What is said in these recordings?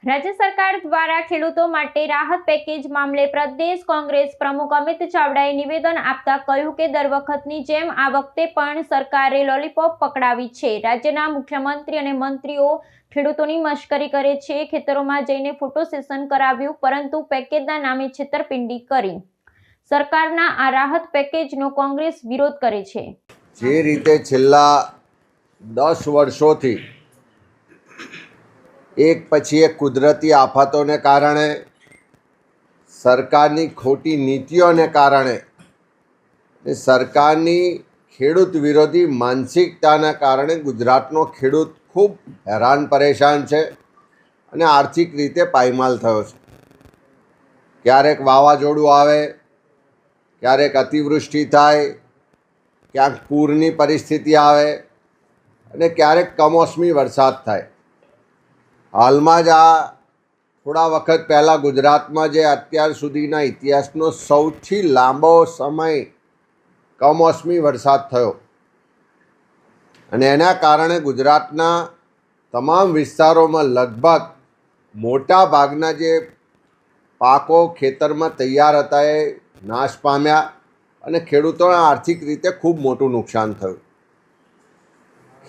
રાજ્ય સરકાર દ્વારા ખેડૂતો માટે રાહત પેકેજ મામલે પ્રદેશ કોંગ્રેસ પ્રમુખ અમિત ચાવડાએ નિવેદન આપતા કહ્યું કે દર વખતની જેમ આ વખતે પણ સરકારે લોલીપોપ પકડાવી છે। રાજ્યના મુખ્યમંત્રી અને મંત્રીઓ ખેડૂતોની મશ્કરી કરે છે। ખેતરોમાં જઈને ફોટો સેશન કરાવ્યું, પરંતુ પેકેજના નામે છેતરપિંડી કરી સરકારના આ રાહત પેકેજનો કોંગ્રેસ વિરોધ કરે છે। જે રીતે છેલ્લા 10 વર્ષોથી એક પછી એક કુદરતી આફતોને કારણે, સરકારની ખોટી નીતિઓને કારણે, સરકારની ખેડૂત વિરોધી માનસિકતાના કારણે ગુજરાતનો ખેડૂત ખૂબ હેરાન પરેશાન છે અને આર્થિક રીતે પાયમાલ થયો છે। ક્યારેક વાવાઝોડું આવે, ક્યારેક અતિવૃષ્ટિ થાય, ક્યાંક પૂરની પરિસ્થિતિ આવે અને ક્યારેક કમોસમી વરસાદ થાય। હાલમાં જ આ થોડા વખત પહેલાં ગુજરાતમાં જે અત્યાર સુધીના ઇતિહાસનો સૌથી લાંબો સમય કમોસમી વરસાદ થયો અને એના કારણે ગુજરાતના તમામ વિસ્તારોમાં લગભગ મોટા ભાગના જે પાકો ખેતરમાં તૈયાર હતા એ નાશ પામ્યા અને ખેડૂતોને આર્થિક રીતે ખૂબ મોટું નુકસાન થયું।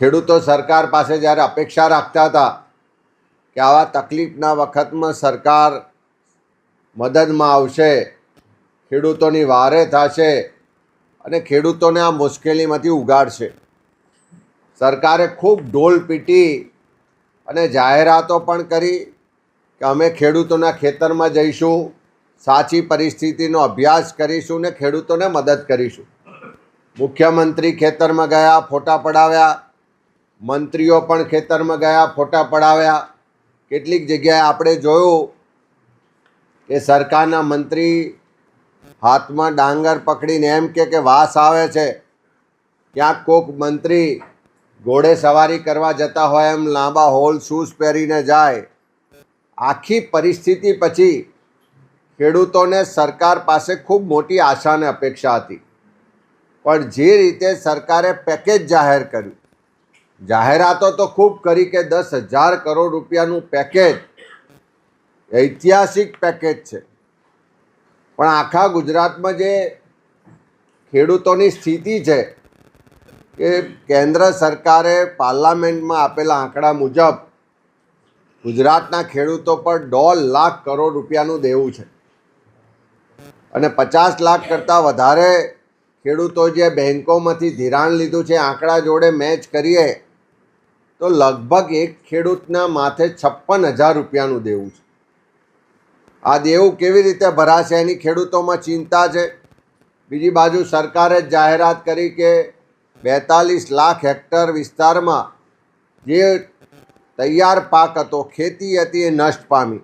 ખેડૂતો સરકાર પાસે જ્યારે અપેક્ષા રાખતા હતા કે આવા તકલીફના વખતમાં સરકાર મદદમાં આવશે, ખેડૂતોની વહારે થશે અને ખેડૂતોને આ મુશ્કેલીમાંથી ઉગાડશે, સરકારે ખૂબ ઢોલ પીટી અને જાહેરાતો પણ કરી કે અમે ખેડૂતોના ખેતરમાં જઈશું, સાચી પરિસ્થિતિનો અભ્યાસ કરીશું ને ખેડૂતોને મદદ કરીશું। મુખ્યમંત્રી ખેતરમાં ગયા, ફોટા પડાવ્યા, મંત્રીઓ પણ ખેતરમાં ગયા, ફોટા પડાવ્યા। કેટલીક જગ્યાએ આપણે જોયું કે સરકારના મંત્રી હાથમાં ડાંગર પકડીને એમ કે વાસ આવે છે, ક્યાંક કોઈક મંત્રી ઘોડે સવારી કરવા જતા હોય એમ લાંબા હોલ શૂઝ પહેરીને જાય। આખી પરિસ્થિતિ પછી ખેડૂતોને સરકાર પાસે ખૂબ મોટી આશા અને અપેક્ષા હતી, પણ જે રીતે સરકારે પેકેજ જાહેર કર્યું, જાહેરાતો તો ખૂબ કરી કે 10,000 કરોડ રૂપિયાનું પેકેજ, ઐતિહાસિક પેકેજ છે, પણ આખા ગુજરાતમાં જે ખેડૂતોની સ્થિતિ છે કે કેન્દ્ર સરકારે પાર્લામેન્ટમાં આપેલા આંકડા મુજબ ગુજરાતના ખેડૂતો પર 1.5 લાખ કરોડ રૂપિયાનું દેવું છે અને 50 લાખ કરતાં વધારે ખેડૂતો જે બેન્કોમાંથી ધિરાણ લીધું છે, આંકડા જોડે મેચ કરીએ તો લગભગ એક ખેડૂતના માથે 56,000 રૂપિયાનું દેવું છે। આ દેવું કેવી રીતે ભરાશે એની ખેડૂતોમાં ચિંતા છે। બીજી બાજુ સરકારે જાહેરાત કરી કે 42 લાખ હેક્ટર વિસ્તારમાં જે તૈયાર પાક હતો, ખેતી હતી, એ નષ્ટ પામી।